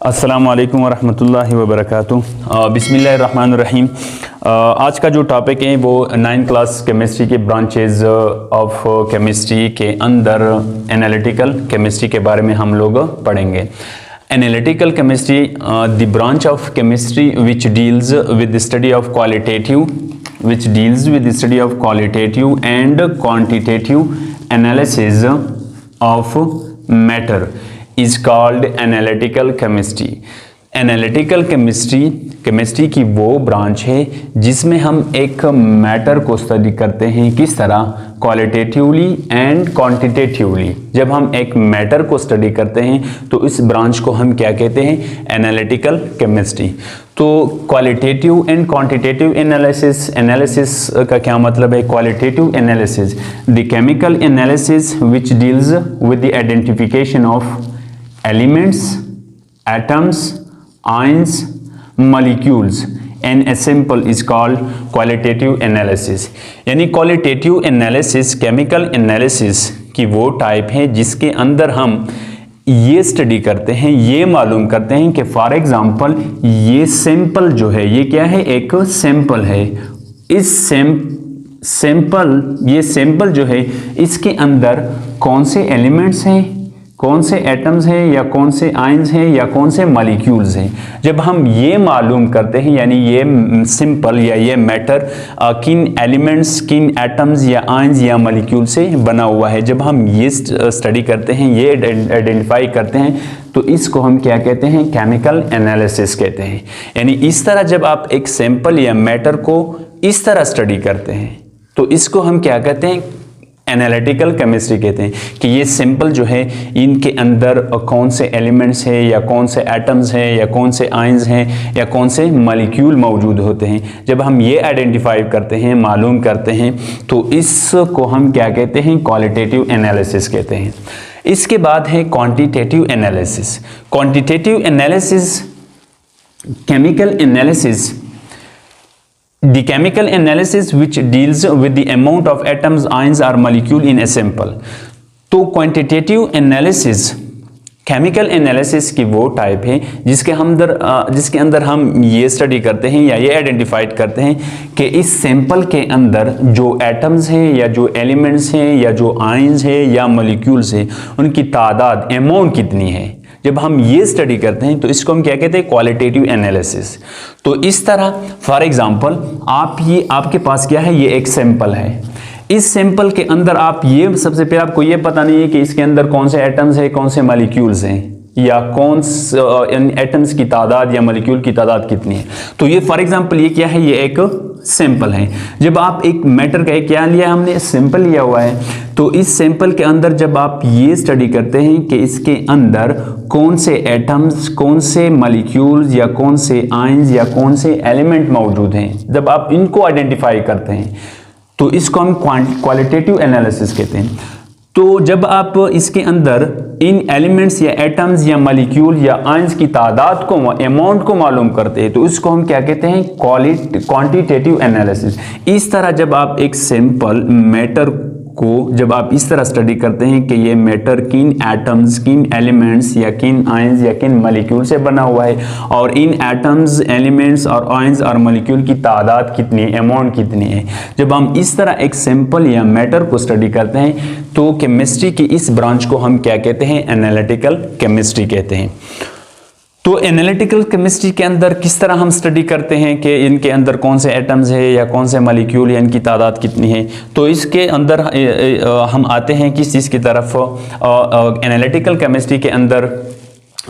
अस्सलामु अलैकुम वरहमतुल्लाहि वबरकातुहू। बिस्मिल्लाहिर्रहमानिर्रहीम। आज का जो टॉपिक है वो 9th क्लास केमिस्ट्री के ब्रांचेज ऑफ केमिस्ट्री के अंदर एनालिटिकल केमिस्ट्री के बारे में हम लोग पढ़ेंगे। Analytical chemistry the branch of chemistry which deals with the study of qualitative and quantitative analysis of matter is called analytical chemistry। Analytical chemistry की वो ब्रांच है जिसमें हम एक मैटर को स्टडी करते हैं, किस तरह, क्वालिटेटिवली एंड क्वांटिटेटिवली। जब हम एक मैटर को स्टडी करते हैं तो इस ब्रांच को हम क्या कहते हैं, एनालिटिकल केमिस्ट्री। तो क्वालिटेटिव एंड क्वांटिटेटिव एनालिसिस का क्या मतलब है? Qualitative analysis the chemical analysis which deals with the identification of elements, atoms, ions, molecules and a sample is called qualitative analysis। यानी qualitative analysis केमिकल एनालिसिस की वो type है जिसके अंदर हम ये स्टडी करते हैं, ये मालूम करते हैं कि फॉर एग्जांपल ये सैंपल जो है ये क्या है, एक सैंपल है। इस सैंपल जो है इसके अंदर कौन से एलिमेंट्स हैं, कौन से एटम्स हैं, या कौन से आयंस हैं, या कौन से मॉलिक्यूल्स हैं। जब हम ये मालूम करते हैं यानी ये सिंपल या ये मैटर किन एलिमेंट्स, किन एटम्स या आयंस या मॉलिक्यूल से बना हुआ है, जब हम ये स्टडी करते हैं, ये आइडेंटिफाई करते हैं, तो इसको हम क्या कहते हैं, केमिकल एनालिसिस कहते हैं। यानी इस तरह जब आप एक सैंपल या मैटर को इस तरह स्टडी करते हैं तो इसको हम क्या कहते हैं, एनालिटिकल केमिस्ट्री कहते हैं। कि ये सिंपल जो है इनके अंदर कौन से एलिमेंट्स हैं, या कौन से एटम्स हैं, या कौन से आयंस हैं, या कौन से मॉलिक्यूल मौजूद होते हैं। जब हम ये आइडेंटिफाई करते हैं, मालूम करते हैं, तो इसको हम क्या कहते हैं, क्वालिटेटिव एनालिसिस कहते हैं। इसके बाद है quantitative analysis. Quantitative analysis chemical analysis the chemical analysis which deals with the amount of atoms, ions or molecule in a sample। तो quantitative analysis केमिकल एनालिसिस की वो टाइप है जिसके अंदर हम ये स्टडी करते हैं या ये आइडेंटिफाइड करते हैं कि इस सैंपल के अंदर जो एटम्स हैं, या जो एलिमेंट्स हैं, या जो आयंस हैं, या मॉलिक्यूल्स हैं, उनकी तादाद, अमाउंट कितनी है। जब हम ये स्टडी करते हैं तो इसको हम क्या कहते हैं, क्वालिटेटिव एनालिसिस। तो इस तरह फॉर एग्जांपल आपके पास क्या है, ये एक सैंपल है। इस सैंपल के अंदर आप ये सबसे पहले आपको ये पता नहीं है कि इसके अंदर कौन से एटम्स हैं, कौन से मॉलिक्यूल्स हैं, या कौन से एटम्स की तादाद या मॉलिक्यूल की तादाद कितनी है। तो ये फॉर एग्जांपल ये क्या है, ये एक सैंपल है। जब आप एक मैटर का क्या लिया, हमने सैंपल लिया हुआ है, तो इस सैंपल के अंदर जब आप ये स्टडी करते हैं कि इसके अंदर कौन से एटम्स, कौन से मॉलिक्यूल्स, या कौन से आयंस, या कौन से एलिमेंट मौजूद हैं, जब आप इनको आइडेंटिफाई करते हैं तो इसको हम क्वालिटेटिव एनालिसिस कहते हैं। तो जब आप इसके अंदर इन एलिमेंट्स या एटम्स या मॉलिक्यूल या आयंस की तादाद को, अमाउंट को मालूम करते हैं, तो इसको हम क्या कहते हैं, क्वांटिटेटिव एनालिसिस। इस तरह जब आप एक सैंपल मैटर को जब आप इस तरह स्टडी करते हैं कि ये मैटर किन एटम्स, किन एलिमेंट्स, या किन आयंस, या किन मॉलिक्यूल से बना हुआ है, और इन एटम्स, एलिमेंट्स और आयंस और मॉलिक्यूल की तादाद कितनी है, अमाउंट कितनी है। जब हम इस तरह एक सैंपल या मैटर को स्टडी करते हैं तो केमिस्ट्री की इस ब्रांच को हम क्या कहते हैं, एनालिटिकल केमिस्ट्री कहते हैं। तो एनालिटिकल केमिस्ट्री के अंदर किस तरह हम स्टडी करते हैं कि इनके अंदर कौन से एटम्स है, या कौन से मॉलिक्यूल, या इनकी तादाद कितनी है। तो इसके अंदर हम आते हैं किस चीज़ की तरफ, एनालिटिकल केमिस्ट्री के अंदर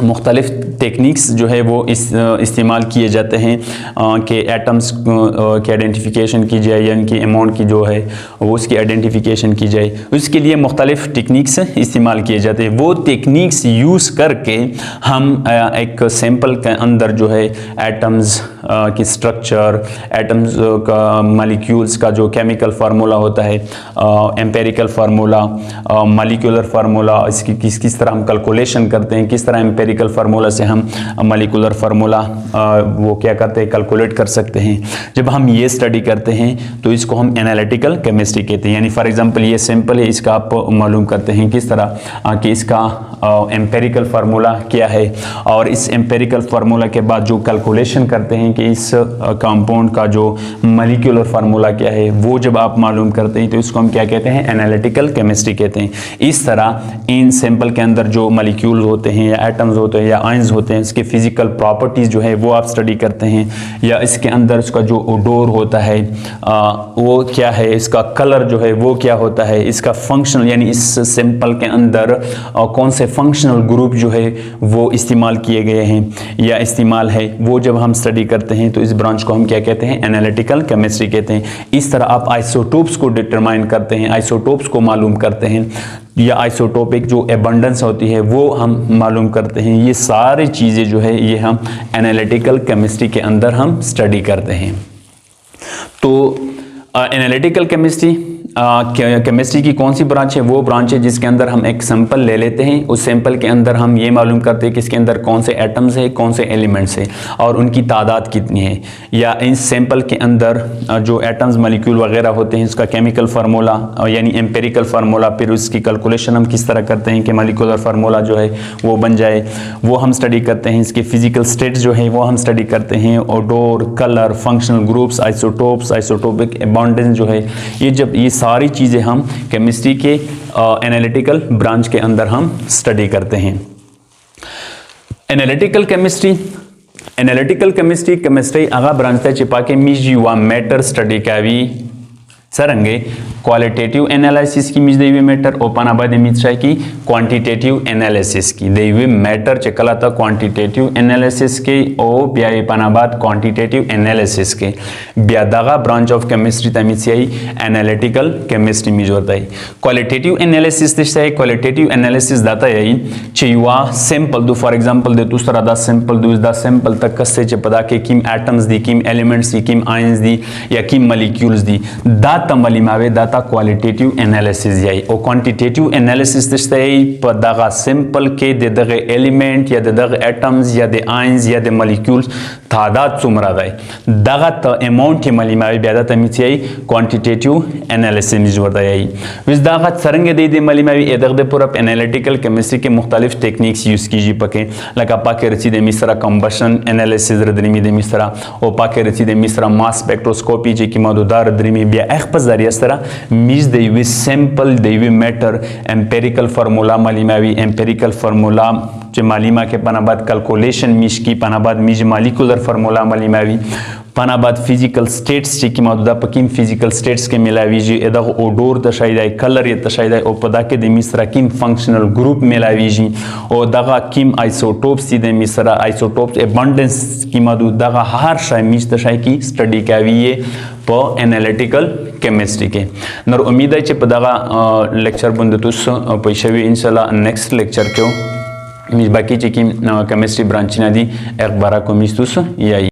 मुख्तलिफ टेक्निक्स जो है वो इस्तेमाल किए जाते हैं कि एटम्स की आइडेंटिफिकेशन की जाए, या इनकी अमाउंट की जो है वो उसकी आइडेंटिफिकेशन की जाए। उसके लिए मुख्तलिफ टेक्निक्स इस्तेमाल किए जाते हैं। वो टेक्निक्स यूज़ करके हम एक सैंपल के अंदर जो है एटम्स की स्ट्रक्चर, एटम्स का, मॉलिक्यूल्स का जो केमिकल फार्मूला होता है, एम्पेरिकल फार्मूला, मॉलिक्यूलर फार्मूला, इसकी किस तरह हम कैलकुलेशन करते हैं, किस तरह एम्पेरिकल फार्मूला से हम मॉलिक्यूलर फार्मूला वो क्या करते हैं, कैलकुलेट कर सकते हैं। जब हम ये स्टडी करते हैं तो इसको हम एनालिटिकल केमिस्ट्री कहते हैं। यानी फॉर एग्जांपल ये सैंपल है, इसका आप मालूम करते हैं किस तरह कि इसका एम्पेरिकल फार्मूला क्या है, और इस एम्पेरिकल फार्मूला के बाद जो कैलकुलेशन करते हैं कि इस कंपाउंड का जो मॉलिक्यूलर फार्मूला क्या है, वो जब आप मालूम करते हैं तो इसको हम क्या कहते हैं, एनालिटिकल केमिस्ट्री कहते हैं। इस तरह इन सैंपल के अंदर जो मॉलिक्यूल्स होते हैं या एटम्स होते हैं या आयंस होते हैं, इसके फिजिकल प्रॉपर्टीज जो है वो आप स्टडी करते हैं, या इसके अंदर इसका जो ओडोर होता है वो क्या है, इसका कलर जो है वो क्या होता है, इसका फंक्शनल यानी इस सैंपल के अंदर कौन से फंक्शनल ग्रुप जो है वो इस्तेमाल किए गए हैं या इस्तेमाल है, वो जब हम स्टडी करते हैं तो इस ब्रांच को हम क्या कहते हैं, एनालिटिकल केमिस्ट्री कहते हैं। इस तरह आप आइसोटोप्स को डिटरमाइन करते हैं, आइसोटोप्स को मालूम करते हैं, या आइसोटोपिक जो एबंडेंस होती है वो हम मालूम करते हैं। ये सारी चीज़ें जो है ये हम एनालिटिकल केमिस्ट्री के अंदर हम स्टडी करते हैं। तो एनालिटिकल केमिस्ट्री की कौन सी ब्रांच है, वो ब्रांच है जिसके अंदर हम एक सैंपल ले लेते हैं, उस सैंपल के अंदर हम ये मालूम करते हैं कि इसके अंदर कौन से एटम्स है, कौन से एलिमेंट्स है और उनकी तादाद कितनी है, या इस सैंपल के अंदर जो एटम्स मॉलिक्यूल वगैरह होते हैं इसका केमिकल फार्मूला यानी एम्पेरिकल फार्मूला, फिर उसकी कैलकुलेशन हम किस तरह करते हैं कि मॉलिक्यूलर फार्मूला जो है वो बन जाए, वो हम स्टडी करते हैं। इसके फिजिकल स्टेट्स जो है वो हम स्टडी करते हैं, odour, colour, functional groups, isotopes, isotopic abundance जो है, ये सारी चीज़ें हम केमिस्ट्री के एनालिटिकल ब्रांच के अंदर हम स्टडी करते हैं। एनालिटिकल केमिस्ट्री आगा ब्रांच था चिपा के मीज युवा मैटर स्टडी का भी सरंगे क्वालिटेटिव एनालिसिस की मीज देवी मैटर ओपन आबाद मीज की क्वांटिटेटिव एनालिसिस की देवी मैटर चकला था क्वांटिटेटिव एनालिसिस के ओ ब्याई पनाबाद क्वांटिटेटिव एनालिसिस के ब्यादागा ब्रांच ऑफ केमिस्ट्री तमीज से एनालिटिकल केमिस्ट्री मीज होता है। क्वालिटेटिव एनालिसिस दिशा है, क्वालिटेटिव एनालिसिस दाता है चयुआ सैंपल दो फॉर एग्जांपल दे दूसरा दा सैंपल दो दा सैंपल तक कस्से च पता के किम एटम्स दी, किम एलिमेंट्स दी, किम आयंस दी या किम मॉलिक्यूल्स दी दाता मलिमावे दाता क्वालिटेटिव एनालिसिस याई और क्वांटिटेटिव एनालिसिस दिशा है पदागा सैंपल के दे दगे एलिमेंट या दे दगे एटम्स या दे आयंस या दे मॉलिक्यूल्स तादाद सुमरा दाई दागा त अमाउंट के मलिमावे ब्यादा तमित याई क्वांटिटेटिव एनालिसिस वरदा याई विस दागा सरंगे दे मलिमावे एदग दे पूरा एनालिटिकल केमिस्ट्री के मुख्तलिफ टेक्निक्स यूज कीजिए पके लगा पाके रची दे मिसरा कंबशन एनालिसिस रदरीमी दे मिसरा ओ पाके रची दे मिसरा मास स्पेक्ट्रोस्कोपी जे की मौजूदा रदरीमी बिया एक पर जरिया सरा मीज दे वी सैंपल दे वी मैटर एम्पेरिकल फार्मूला मलिमावी एम्पेरिकल फार्मूला जे मालिमा के पनाबाद कैलकुलेशन मीज की पनाबाद मीज मॉलिक्यूलर फार्मूला मलिमावी पनाबाद फिजिकल स्टेट्स की मौजूदा पकीम फिजिकल स्टेट्स के मिलावी जी एदा ओडोर तशाइदा कलर ये तशाइदा ओ पदा के दे मिसरा किम फंक्शनल ग्रुप मिलावी जी ओ दगा किम आइसोटोप्स दे मिसरा आइसोटोप्स एबंडेंस की मौजूदा दगा हर शाय मिस तशाई की स्टडी काविये प एनालिटिकल केमिस्ट्री के नर उम्मीद है पदागा लेक्चर बंदतुस पैशवी इंशाल्लाह नेक्स्ट लेक्चर क्यों मिस बाकी चेकिम केमिस्ट्री ब्रांच ना दी एक बारा को मिस्तुस याई